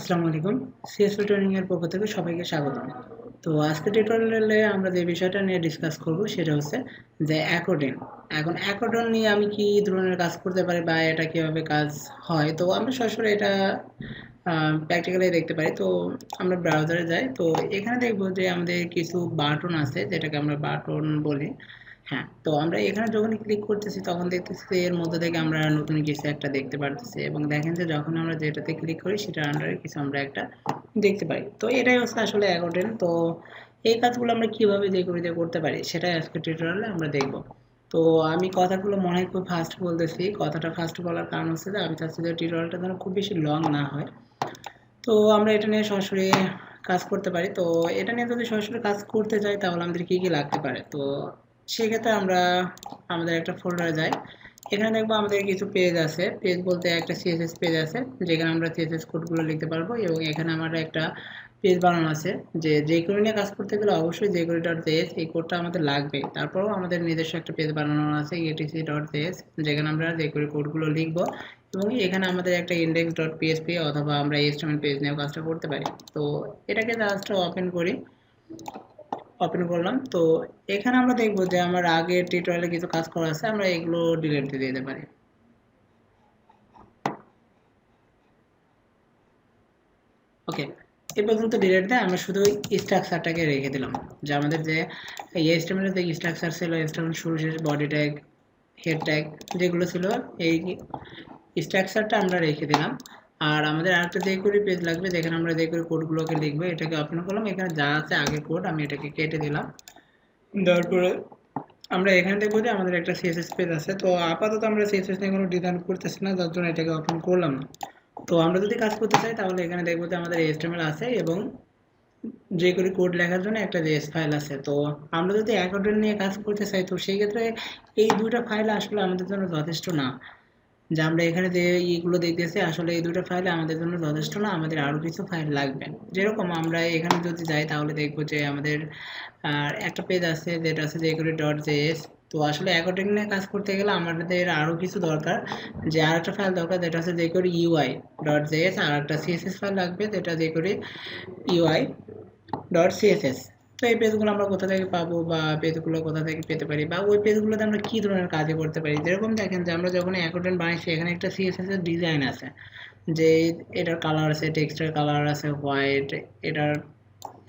আসসালামু আলাইকুম। CSP training এর পক্ষ থেকে সবাইকে স্বাগতম। তো আজকে টিউটোরিয়ালে আমরা যে বিষয়টা নিয়ে ডিসকাস করব সেটা হচ্ছে যে অ্যাকর্ডিং। এখন অ্যাকর্ডিং নিয়ে আমি কি ধরনের কাজ করতে পারি বা এটা কিভাবে কাজ হয়। তো আমরা সরাসরি এটা প্র্যাকটিক্যালি দেখতে পারি। তো আমরা ব্রাউজারে যাই। তো এখানে দেখব যে আমাদের কিছু বাটন আছে যেটাকে আমরা বাটন বলি। হ্যাঁ, তো আমরা এখানে যখনই ক্লিক করতেছি তখন দেখতেছি যে এর মধ্যে থেকে আমরা নতুন কিছু একটা দেখতে পারতেছি এবং দেখেন যে যখন আমরা যেটাতে ক্লিক করি সেটার আন্ডারে কিছু আমরা একটা দেখতে পাই। তো এটাই হচ্ছে আসলে অ্যাকাউন্টেন্ট। তো এই কাজগুলো আমরা কিভাবে যে করে করতে পারি সেটাই আজকে টিউটোরিয়ালে আমরা দেখব। তো আমি কথাগুলো মনে হয় খুব ফাস্ট বলতেছি। কথাটা ফাস্ট বলার কারণ হচ্ছে যে আমি চাচ্ছি যে টিউটোরিয়ালটা যেন খুব বেশি লং না হয়। তো আমরা এটা নিয়ে সরাসরি কাজ করতে পারি। তো এটা নিয়ে যদি সরাসরি কাজ করতে চাই তাহলে আমাদের কি কি লাগতে পারে। তো সেক্ষেত্রে আমরা আমাদের একটা ফোল্ডারে যাই। এখানে দেখবো আমাদের কিছু পেজ আছে। পেজ বলতে একটা সিএসএস পেজ আছে যেখানে আমরা সিএসএস কোডগুলো লিখতে পারবো এবং এখানে আমার একটা পেজ বানানো আছে যে jQuery নিয়ে কাজ করতে গেলে অবশ্যই jQuery.js এই কোডটা আমাদের লাগবে। তারপরেও আমাদের নিজস্ব একটা পেজ বানানো আছে etc.js যেখানে আমরা jQuery কোডগুলো লিখবো এবং এখানে আমাদের একটা index.php অথবা আমরা HTML পেজ নিয়েও কাজটা করতে পারি। তো এটাকে জাস্ট ওপেন করি। ওপেন করলাম। তো এখানে আমরা দেখব যে আমার আগে টিউটোরিয়ালে কিছু কাজ করা আছে, আমরা এগুলো ডিলিট দিয়ে দিতে পারি। ওকে, এ পর্যন্ত ডিলিট দেয় আমরা শুধু স্ট্রাকচারটাকে রেখে দিলাম যে আমাদের যে HTML এর যে স্ট্রাকচার ছিল, HTML শুরু শেষ, বডি ট্যাগ, হেড ট্যাগ যেগুলো ছিল এই স্ট্রাকচারটা আমরা রেখে দিলাম। আর আমাদের আরেকটা jQuery পেজ লাগবে যেখানে আমরা jQuery কোডগুলোকে লিখবো। এটাকে ওপেন করলাম। এখানে যা আছে আগের কোড আমি এটাকে কেটে দিলাম। তারপরে আমরা এখানে দেখবো যে আমাদের একটা সিএসএস পেজ আছে। তো আপাতত আমরা সিএসএস নিয়ে কোনো ডিজাইন করতেছি না, যার জন্য এটাকে ওপেন করলাম না। তো আমরা যদি কাজ করতে চাই তাহলে এখানে দেখবো যে আমাদের HTML আছে এবং jQuery কোড লেখার জন্য একটা JS ফাইল আছে। তো আমরা যদি অ্যাকাউন্টেন্ট নিয়ে কাজ করতে চাই তো সেই ক্ষেত্রে এই দুটো ফাইল আসলে আমাদের জন্য যথেষ্ট না। যে আমরা এখানে যে ইগুলো দেখতেছি আসলে এই দুটো ফাইল আমাদের জন্য যথেষ্ট না, আমাদের আরও কিছু ফাইল লাগবে। যেরকম আমরা এখানে যদি যাই তাহলে দেখবো যে আমাদের একটা পেজ আছে যেটা আছে jQuery.js। তো আসলে অ্যাকাউন্টিং নিয়ে কাজ করতে গেলে আমাদের আরও কিছু দরকার, যে আর একটা ফাইল দরকার যেটা আছে jQuery UI.js, আর একটা CSS ফাইল লাগবে যেটা jQuery UI.css। তো এই পেজগুলো আমরা কোথা থেকে পাবো বা পেজগুলো কোথা থেকে পেতে পারি বা ওই পেজগুলোতে আমরা কি ধরনের কাজে করতে পারি। যেরকম দেখেন যে আমরা যখন অ্যাকাউন্টেন্ট বানাইছি এখানে একটা সিএসএস এর ডিজাইন আছে, যে এটার কালার আছে, টেক্সটের কালার আছে হোয়াইট, এটার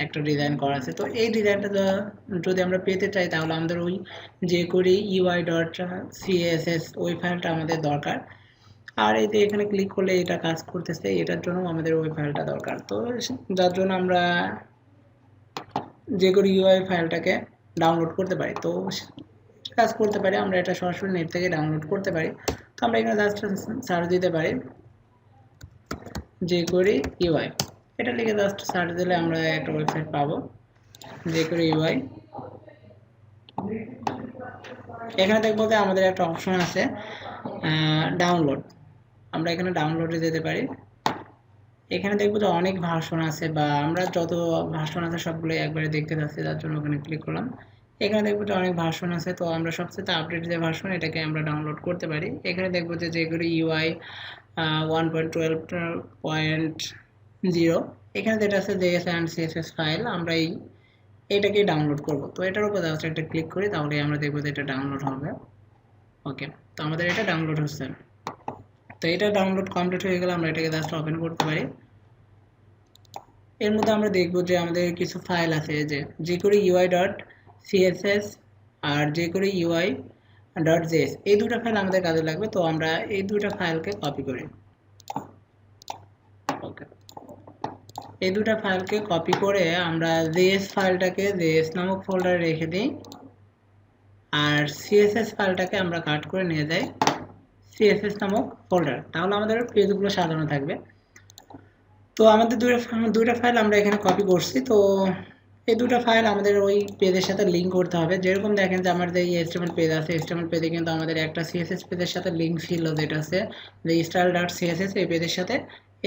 একটা ডিজাইন করা আছে। তো এই ডিজাইনটা যদি আমরা পেতে চাই তাহলে আমাদের ওই jQuery UI.css ওই ফাইলটা আমাদের দরকার। আর এই যে এখানে ক্লিক করলে এটা কাজ করতেছে, এটার জন্য আমাদের ওই ফাইলটা দরকার। তো যার জন্য আমরা jQuery UI ফাইলটাকে ডাউনলোড করতে পারি। তো কাজ করতে পারি আমরা এটা সরাসরি নেট থেকে ডাউনলোড করতে পারি। তো আমরা এখানে জাস্ট সার্চ দিতে পারি jQuery UI, এটা লিখে জাস্ট সার্চ দিলে আমরা একটা ওয়েবসাইট পাবো jQuery UI। এখানে দেখবো যে আমাদের একটা অপশন আছে ডাউনলোড, আমরা এখানে ডাউনলোডে যেতে পারি। এখানে দেখবো যে অনেক ভার্সন আছে বা আমরা যত ভার্সন আছে সবগুলো একবারে দেখতে যাচ্ছি, যার জন্য ওখানে ক্লিক করলাম। এখানে দেখবো যে অনেক ভার্সন আছে। তো আমরা সবচেয়ে আপডেট যে ভার্সন এটাকে আমরা ডাউনলোড করতে পারি। এখানে দেখবো যে jQuery UI 1.12.0, এখানে যেটা আছে JS and CSS ফাইল, আমরা এটাকে ডাউনলোড করব। তো এটার উপর জাস্ট একটা ক্লিক করি তাহলে আমরা দেখবো যে এটা ডাউনলোড হবে। ওকে, তো আমাদের এটা ডাউনলোড হচ্ছে। তো এটা ডাউনলোড কমপ্লিট হয়ে গেলে আমরা এটাকে জাস্ট ওপেন করতে পারি। এর মধ্যে আমরা দেখব যে আমাদের কিছু ফাইল আছে, যে jQuery UI.css আর jQuery UI.js, এই দুটো ফাইল আমাদের কাজে লাগবে। তো আমরা এই দুটো ফাইলকে কপি করি। ওকে, এই দুটো ফাইলকে কপি করে আমরা js ফাইলটাকে js নামক ফোল্ডারে রেখে দিই আর css ফাইলটাকে আমরা কাট করে নিয়ে যাই css নামক ফোল্ডার, তাহলে আমাদের পেজগুলো সাজানো থাকবে। তো আমাদের দুইটা ফাইল আমরা এখানে কপি করছি। তো এই দুটো ফাইল আমাদের ওই পেজের সাথে লিঙ্ক করতে হবে। যেরকম দেখেন যে আমাদের এই HTML পেজ আছে, HTML পেজে কিন্তু আমাদের একটা CSS পেজের সাথে লিঙ্ক ছিল যেটা আছে যে style.css, এই পেজের সাথে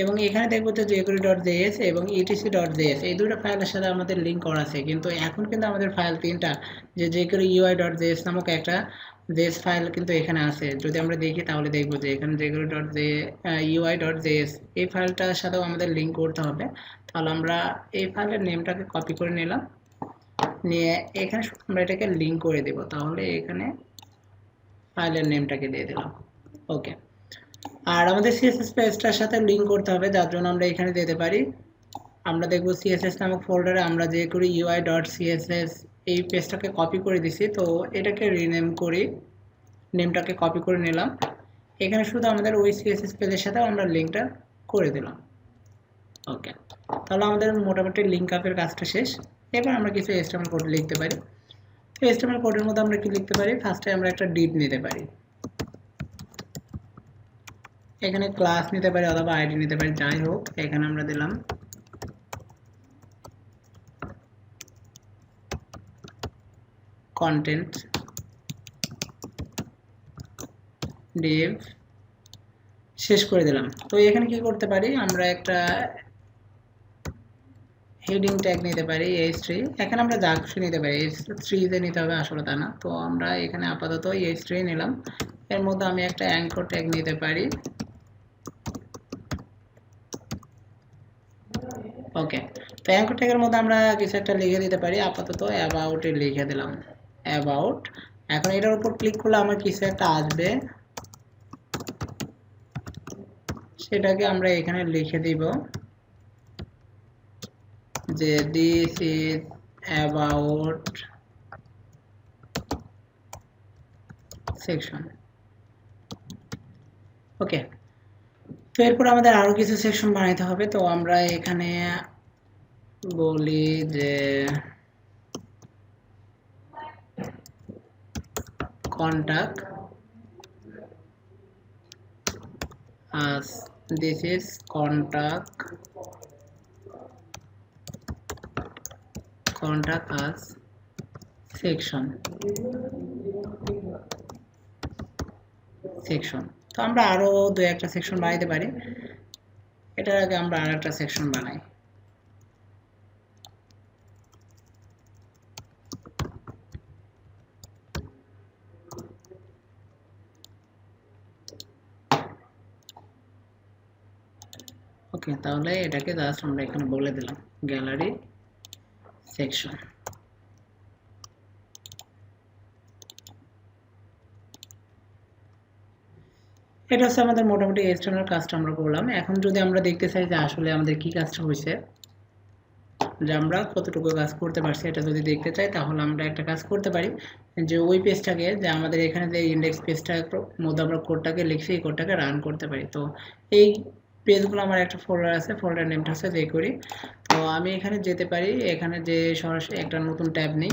এবং এখানে দেখবো যে jQuery.js এবং etc.js এই দুটো ফাইলের সাথে আমাদের লিঙ্ক করা আছে, কিন্তু এখন কিন্তু আমাদের ফাইল তিনটা, যে jQuery UI.js নামক একটা js ফাইল কিন্তু এখানে আছে। যদি আমরা দেখি তাহলে দেখবো যে এখানে jQuery.UI.js এই ফাইলটার সাথেও আমাদের লিঙ্ক করতে হবে। তাহলে আমরা এই ফাইলের নেমটাকে কপি করে নিলাম, নিয়ে এখানে আমরা এটাকে লিঙ্ক করে দেব। তাহলে এখানে ফাইলের নেমটাকে দিয়ে দিলাম। ওকে, আর আমাদের সিএসএস পেজটার সাথে লিঙ্ক করতে হবে, যার জন্য আমরা এখানে দিতে পারি, আমরা দেখব সিএসএস নামক ফোল্ডারে আমরা যে করি UI.css এই পেজটাকে কপি করে দিছি, তো এটাকে রিনেম করি, নেমটাকে কপি করে নিলাম, এখানে শুধু আমাদের ওই সিএসএস পেজের সাথে আমরা লিঙ্কটা করে দিলাম। ওকে, তাহলে আমাদের মোটামুটি লিঙ্ক আপের কাজটা শেষ। এবার আমরা কিছু HTML কোড লিখতে পারি। তো HTML কোডের মধ্যে আমরা কি লিখতে পারি, ফার্স্টে আমরা একটা ডিভ নিতে পারি, এখানে ক্লাস নিতে পারি অথবা আইডি নিতে পারি, যাই হোক এখানে আমরা দিলাম কন্টেন্ট ডিভ, শেষ করে দিলাম। তো এখানে কি করতে পারি, আমরা একটা হেডিং ট্যাগ নিতে পারি h3, এখানে আমরা যা খুশি নিতে পারি, h3 তে নিতে হবে আসলে তা না। তো আমরা এখানে আপাতত h3 নিলাম, এর মধ্যে আমি একটা অ্যাঙ্কর ট্যাগ নিতে পারি। ওকে, তো অ্যাঙ্কর ট্যাগের মধ্যে আমরা কিছু একটা লিখে দিতে পারি, আপাতত অ্যাবাউট এ লিখে দিলাম অ্যাবাউট। এখন এটার উপর ক্লিক করলে আমার কিছু একটা আসবে, সেটাকে আমরা এখানে লিখে দিব যে দিস ইজ অ্যাবাউট সেকশন। ওকে, তো এরপর আমাদের আরো কিছু সেকশন বানাইতে হবে। তো আমরা এখানে বলি যে contact us, this is contact us section। তো আমরা আরো দুই একটা সেকশন বানাইতে পারি, এটার আগে আমরা আরেকটা সেকশন বানাই। ওকে, তাহলে এটাকে জাস্ট আমরা এখানে বলে দিলাম গ্যালারি সেকশন। এটা হচ্ছে আমাদের মোটামুটি HTML কাজটা আমরা করলাম। এখন যদি আমরা দেখতে চাই যে আসলে আমাদের কি কাজটা হয়েছে, যে আমরা কতটুকু কাজ করতে পারছি, এটা যদি দেখতে চাই তাহলে আমরা একটা কাজ করতে পারি, যে ওই পেজটাকে, যে আমাদের এখানে যে ইন্ডেক্স পেজটার মধ্যে আমরা কোডটাকে লিখছি, এই কোডটাকে রান করতে পারি। তো এই পেজগুলো আমার একটা ফোল্ডার আছে, ফোল্ডার নেমটা হচ্ছে jQuery। তো আমি এখানে যেতে পারি, এখানে যে সরাসরি একটা নতুন ট্যাব নেই,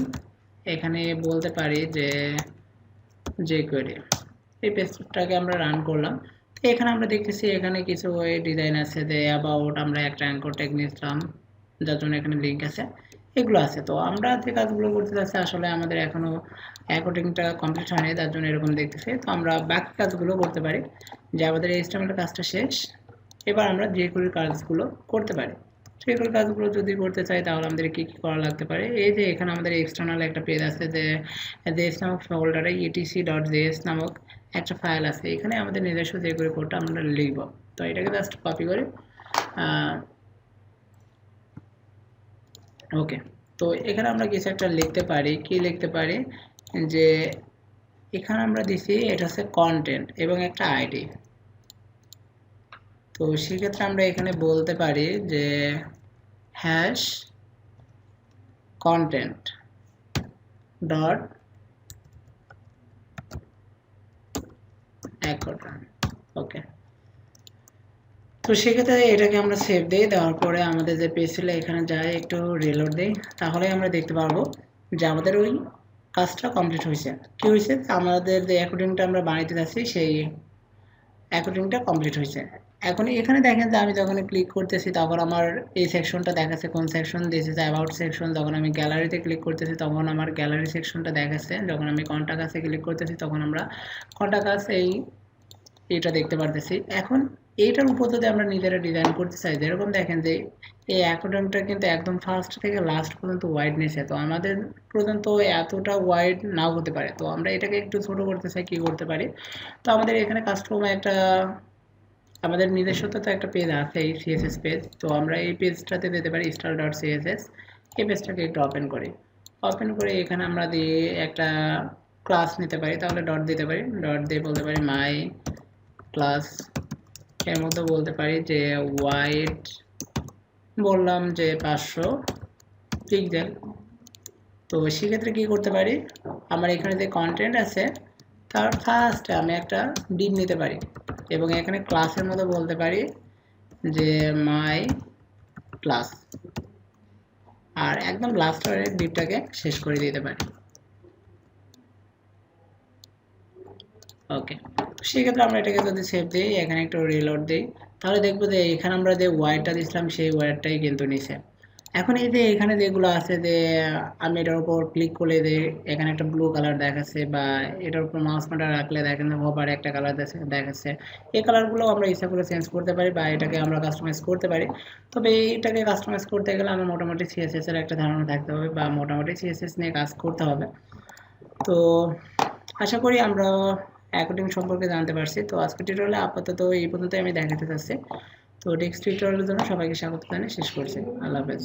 এখানে বলতে পারি যে jQuery, এই পেজটাকে আমরা রান করলাম। তো এখানে আমরা দেখতেছি এখানে কিছু ডিজাইন আছে, যে অ্যাবাউট, আমরা একটা অ্যাঙ্কর ট্যাগ নিয়েছিলাম যার জন্য এখানে লিঙ্ক আছে, এগুলো আছে। তো আমরা যে কাজগুলো করতে যাচ্ছি আসলে আমাদের এখনো অ্যাকর্ডিংটা কমপ্লিট হয়নি, তার জন্য এরকম দেখতেছি। তো আমরা বাকি কাজগুলো করতে পারি, যে আমাদের HTML কাজটা শেষ, এবার আমরা jQuery কাজগুলো করতে পারি। jQuery কাজগুলো যদি করতে চাই তাহলে আমাদের কি কি করা লাগতে পারে, এই যে এখানে আমাদের এক্সটার্নাল একটা পেজ আছে, যে js নামক ফোল্ডারে etc.js নামক একটা ফাইল আছে, এখানে আমাদের নিজস্ব jQuery কোডটা আমরা লিখব। তো এটাকে জাস্ট কপি করে ওকে, তো এখানে আমরা কিছু একটা লিখতে পারি, কি লিখতে পারি, যে এখানে আমরা দিছি এটা হচ্ছে কন্টেন্ট এবং একটা আইডি। তো সেক্ষেত্রে আমরা এখানে বলতে পারি যে হ্যাশ কন্টেন্ট ডট অ্যাকর্ডিং। ওকে, তো সেক্ষেত্রে এটাকে আমরা সেভ দিই, দেওয়ার পরে আমাদের যে পেজ ছিল এখানে যাই একটু রিলোড দিই, তাহলে আমরা দেখতে পারবো যে আমাদের ওই কাজটা কমপ্লিট হয়েছে। কি হয়েছে, আমাদের যে অ্যাকর্ডিংটা আমরা বানাইতে যাচ্ছি সেই অ্যাকর্ডিংটা কমপ্লিট হয়েছে। এখন এখানে দেখেন যে আমি যখন ক্লিক করতেছি তখন আমার এই সেকশনটা দেখাচ্ছে, কোন section, this is about section. যখন আমি গ্যালারিতে ক্লিক করতেছি তখন আমার গ্যালারি সেকশনটা দেখাচ্ছে, যখন আমি কন্টাক্ট আসে ক্লিক করতেছি তখন আমরা কন্টাক্ট আস এই এটা দেখতে পারতেছি। এখন এইটার উপর যদি আমরা নিজেরা ডিজাইন করতে চাই, যেরকম দেখেন যে এই অ্যাকোর্ডিয়নটা কিন্তু একদম ফার্স্ট থেকে লাস্ট পর্যন্ত ওয়াইডনেস এত, আমাদের পর্যন্ত এতটা ওয়াইড নাও হতে পারে। তো আমরা এটাকে একটু ছোট করতে চাই, কি করতে পারি? তো আমাদের এখানে কাস্টম একটা, আমাদের নিজস্বত তো একটা পেজ আছে, এই সিএসএস পেজ। তো আমরা এই পেজটাতে দিতে পারি style.css। এই পেজটাকে একটু ওপেন করে এখানে আমরা দিয়ে একটা ক্লাস নিতে পারি, তাহলে ডট দিতে পারি, ডট দিয়ে বলতে পারি মাই ক্লাস। এর মধ্যে বলতে পারি যে ওয়াইড, বললাম যে 500 পিক্সেল। তো সেক্ষেত্রে কি করতে পারি, আমার এখানে যে কন্টেন্ট আছে তার ফার্স্টে আমি একটা ডিভ নিতে পারি এবং এখানে ক্লাসের মধ্যে বলতে পারি যে মাই ক্লাস, আর একদম লাস্টের ডিভটাকে শেষ করে দিতে পারি। ওকে, সেক্ষেত্রে আমরা এটাকে যদি সেভ দিই, এখানে একটু রিলোড দিই, তাহলে দেখবো যে এখানে আমরা যে ওয়ার্ডটা দিয়েছিলাম সেই ওয়ার্ডটাই কিন্তু নিচে। এখন এই যে এখানে যেগুলো আছে যে আমি এটার উপর ক্লিক করলে যে এখানে একটা ব্লু কালার দেখাচ্ছে, বা এটার উপর মাউস পয়েন্টার রাখলে দেখেন হোভার একটা কালার দেখাচ্ছে। এই কালারগুলো আমরা ইচ্ছা করে চেঞ্জ করতে পারি বা এটাকে আমরা কাস্টমাইজ করতে পারি। তবে এইটাকে কাস্টমাইজ করতে গেলে আমরা মোটামুটি সিএসএস এর একটা ধারণা থাকতে হবে বা মোটামুটি সিএসএস নিয়ে কাজ করতে হবে। তো আশা করি আমরা অ্যাকোর্ডিং সম্পর্কে জানতে পারছি। তো আজকের টিউটোরিয়ালে আপাতত এই পর্যন্তই আমি দেখাতে চাচ্ছি। তো নেক্সট টিউটোরিয়ালের জন্য সবাইকে স্বাগত জানিয়ে শেষ করছি। আল্লাহ হাফেজ।